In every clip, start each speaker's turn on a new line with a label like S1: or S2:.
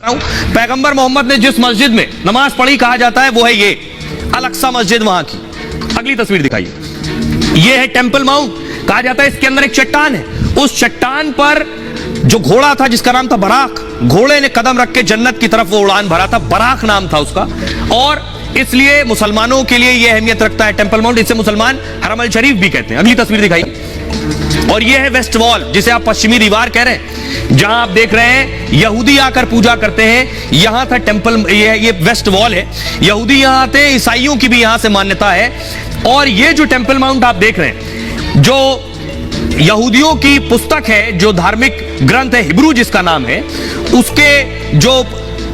S1: पैगंबर मोहम्मद ने जिस मस्जिद में नमाज पढ़ी कहा जाता है वो है ये अल-अक्सा मस्जिद। वहां की अगली तस्वीर दिखाइए, ये है टेंपल माउंट। कहा जाता है इसके अंदर एक चट्टान है, उस चट्टान पर जो घोड़ा था जिसका नाम था बराक, घोड़े ने कदम रख के जन्नत की तरफ वो उड़ान भरा था, बराक नाम था उसका। और इसलिए मुसलमानों के लिए यह अहमियत रखता है टेंपल माउंट, इसे मुसलमान हरम अल शरीफ भी कहते हैं। अगली तस्वीर दिखाइए, और यह है वेस्ट वॉल जिसे आप पश्चिमी दीवार कह रहे हैं, जहां आप देख रहे हैं यहूदी आकर पूजा करते हैं। यहां था टेंपल, ये वेस्ट वॉल है, यहूदी यहां आते हैं, ईसाइयों की भी यहां से मान्यता है। और ये जो टेंपल माउंट आप देख रहे हैं, जो यहूदियों की पुस्तक है, जो धार्मिक ग्रंथ है हिब्रू जिसका नाम है, उसके जो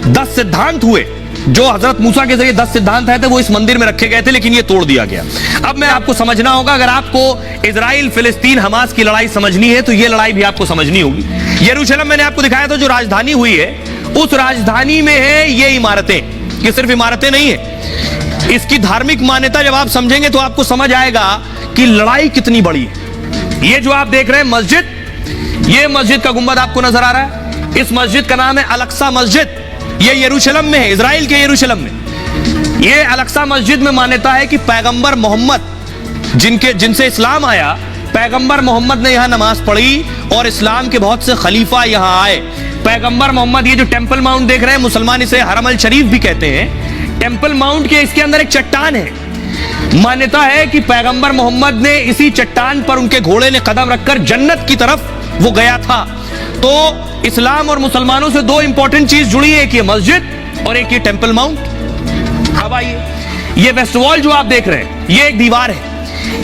S1: 10 सिद्धांत हुए, जो हजरत मूसा के जरिए 10 सिद्धांत आए थे, वो इस मंदिर में रखे गए थे, लेकिन ये तोड़ दिया गया। अब मैं आपको समझना होगा, अगर आपको इजराइल फिलिस्तीन हमास की लड़ाई समझनी है तो ये लड़ाई भी आपको समझनी होगी। यरूशलेम मैंने आपको दिखाया था, जो राजधानी हुई है, उस राजधानी में है ये इमारतें। ये सिर्फ इमारतें नहीं है, इसकी धार्मिक मान्यता जब आप समझेंगे तो आपको समझ आएगा कि लड़ाई कितनी बड़ी है। ये जो आप देख रहे हैं मस्जिद, ये मस्जिद का गुंबद आपको नजर आ रहा है, इस मस्जिद का नाम है अल-अक्सा मस्जिद। ये यरूशलेम में है, इजराइल के यरूशलेम में। ये अल-अक्सा मस्जिद में मान्यता है कि पैगंबर मोहम्मद जिनसे इस्लाम आया, पैगंबर मोहम्मद ने यहां नमाज पढ़ी और इस्लाम के बहुत से खलीफा यहां आए। पैगंबर मोहम्मद, ये जो टेंपल माउंट देख रहे हैं, मुसलमान इसे हरम अल शरीफ भी कहते हैं। टेंपल माउंट के इसके अंदर एक चट्टान है, मान्यता है कि पैगंबर मोहम्मद ने इसी चट्टान पर उनके घोड़े ने कदम रखकर जन्नत की तरफ वो गया था। तो इस्लाम और मुसलमानों से दो इंपॉर्टेंट चीज जुड़ी है, एक ये मस्जिद और एक ये टेंपल माउंट। अब आइए, ये वेस्ट वॉल जो आप देख रहे हैं, ये एक दीवार है।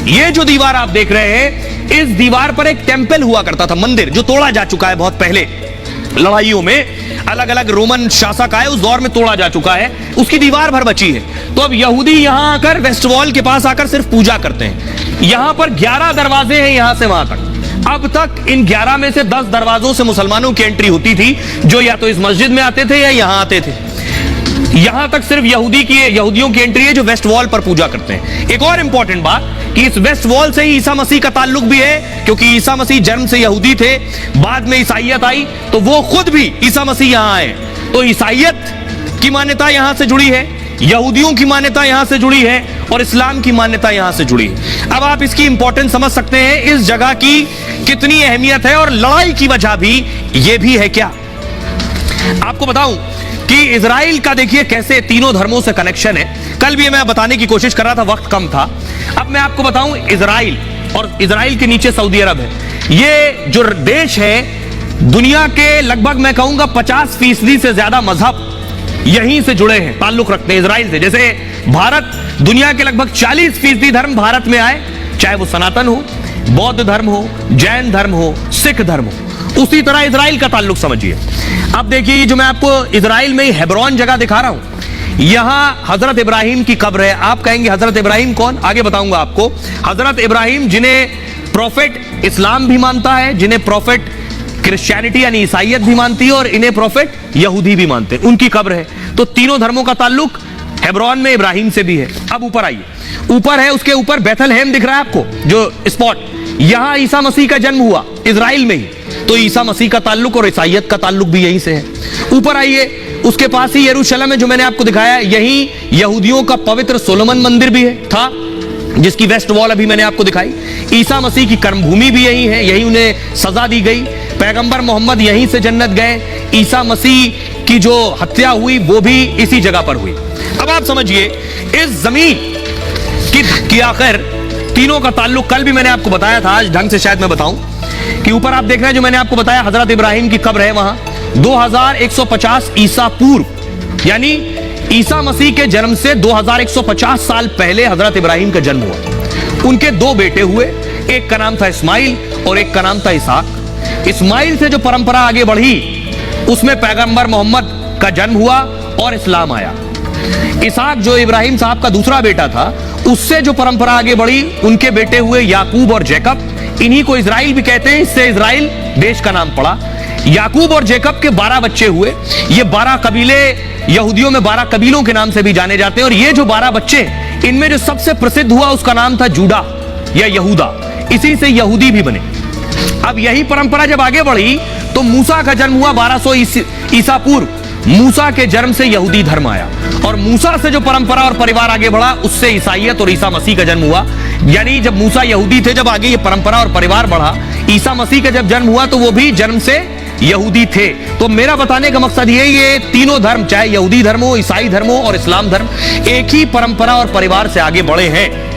S1: ये जो दीवार आप देख रहे हैं, इस दीवार पर एक टेंपल हुआ करता था, मंदिर, जो तोड़ा जा चुका है बहुत पहले लड़ाइयों में, अलग अलग रोमन शासक आए उस दौर में तोड़ा जा चुका है, उसकी दीवार भर बची है। तो अब यहूदी यहां आकर वेस्ट वॉल के पास आकर सिर्फ पूजा करते हैं। यहां पर 11 दरवाजे हैं यहां से वहां तक। अब तक इन 11 में से 10 दरवाजों से मुसलमानों की एंट्री होती थी, जो या तो इस मस्जिद में आते थे या यहां आते थे। यहां तक सिर्फ यहूदियों की एंट्री है जो वेस्ट वॉल पर पूजा करते हैं। एक और इंपॉर्टेंट बात कि इस वेस्ट वॉल से ही ईसा मसीह का ताल्लुक भी है, क्योंकि ईसा मसीह जन्म से यहूदी थे, बाद में ईसाइयत आई तो वो खुद भी ईसा मसीह यहां आए। तो ईसाइयत की मान्यता यहां से जुड़ी है, यहूदियों की मान्यता यहां से जुड़ी है, और इस्लाम की मान्यता यहां से जुड़ी है। अब आप इसकी इंपॉर्टेंस समझ सकते हैं, इस जगह की कितनी अहमियत है, और लड़ाई की वजह भी ये भी है। क्या आपको बताऊं कि इजराइल का देखिए कैसे तीनों धर्मों से कनेक्शन है। कल भी मैं बताने की कोशिश कर रहा था, वक्त कम था। अब मैं आपको बताऊं, इजराइल और इजराइल के नीचे सऊदी अरब है। ये जो देश है, दुनिया के लगभग मैं कहूंगा 50% से ज्यादा मजहब यहीं से जुड़े हैं, ताल्लुक रखते हैं इजराइल से। जैसे भारत, दुनिया के लगभग 40% धर्म भारत में आए, चाहे वो सनातन हो, बौद्ध धर्म हो, जैन धर्म हो, सिख धर्म हो, उसी तरह इजराइल का ताल्लुक समझिए। अब देखिए, ये जो मैं आपको इजराइल में हेब्रोन जगह दिखा रहा हूं, यहां हजरत इब्राहिम की कब्र है। आप कहेंगे हजरत इब्राहिम कौन? आगे बताऊंगा आपको। हजरत इब्राहिम, जिन्हें प्रॉफिट इस्लाम भी मानता है, जिन्हें प्रॉफिट क्रिश्चियनिटी यानी ईसाइयत भी मानती है, और इन्हें प्रॉफिट यहूदी भी मानते हैं, उनकी कब्र है। तो तीनों धर्मों का ताल्लुक हेब्रोन में इब्राहिम से भी है। अब ऊपर आइए, ऊपर है, उसके ऊपर बेथलहेम दिख रहा है आपको, जो स्पॉट, यहां ईसा मसीह का जन्म हुआ, इजराइल में ही। तो ईसा मसीह का ताल्लुक और ईसाइयत का ताल्लुक भी यहीं से है। ऊपर आइए, उसके पास ही यरूशलेम है जो मैंने आपको दिखाया, यहीं यहूदियों का पवित्र सोलोमन मंदिर भी है था, जिसकी वेस्ट वॉल अभी मैंने आपको दिखाई। ईसा मसीह की कर्मभूमि भी यहीं है, यहीं उन्हें सजा दी गई। पैगंबर मोहम्मद यहीं से जन्नत गए। ईसा मसीह की जो हत्या हुई वो भी इसी जगह पर हुई। अब आप समझिए, इस जमीन की आखिर तीनों का ताल्लुक, कल भी मैंने आपको बताया था, आज ढंग से शायद मैं बताऊं, कि ऊपर आप देख रहे हैं जो मैंने आपको बताया, हजरत इब्राहिम की कब्र है वहां 2150 ईसा पूर्व, यानी ईसा मसीह के जन्म से 2150 साल पहले हजरत इब्राहिम का जन्म हुआ। उनके 2 बेटे हुए, एक का नाम था इस्माइल और एक का नाम था इसाक। इस्माइल से जो परंपरा आगे बढ़ी, उसमें पैगंबर मोहम्मद का जन्म हुआ और इस्लाम आया। इसाक जो इब्राहिम साहब का दूसरा बेटा था, उससे जो परंपरा आगे बढ़ी, उनके बेटे हुए याकूब और जैकब। इन्हीं को इजराइल भी कहते हैं, इससे इजराइल देश का नाम पड़ा। याकूब और जैकब के 12 बच्चे हुए। ये 12 कबीले यहूदियों में 12 कबीलों के नाम से भी जाने जाते हैं। और ये जो 12 बच्चे, इनमें जो सबसे प्रसिद्ध हुआ उसका नाम था जूडा या यहूदा, इसी से यहूदी भी बने। अब यही परंपरा जब आगे बढ़ी तो मूसा का जन्म हुआ 1200 ईसा पूर्व, मूसा के जन्म से यहूदी धर्म आया, और मूसा से जो परंपरा और परिवार आगे बढ़ा उससे ईसाइयत और ईसा मसीह का जन्म हुआ। यानी जब मूसा यहूदी थे, जब आगे ये परंपरा और परिवार बढ़ा, ईसा मसीह का जब जन्म हुआ तो वो भी जन्म से यहूदी थे। तो मेरा बताने का मकसद ये तीनों धर्म, चाहे यहूदी धर्म हो, ईसाई धर्म हो और इस्लाम धर्म, एक ही परंपरा और परिवार से आगे बढ़े हैं।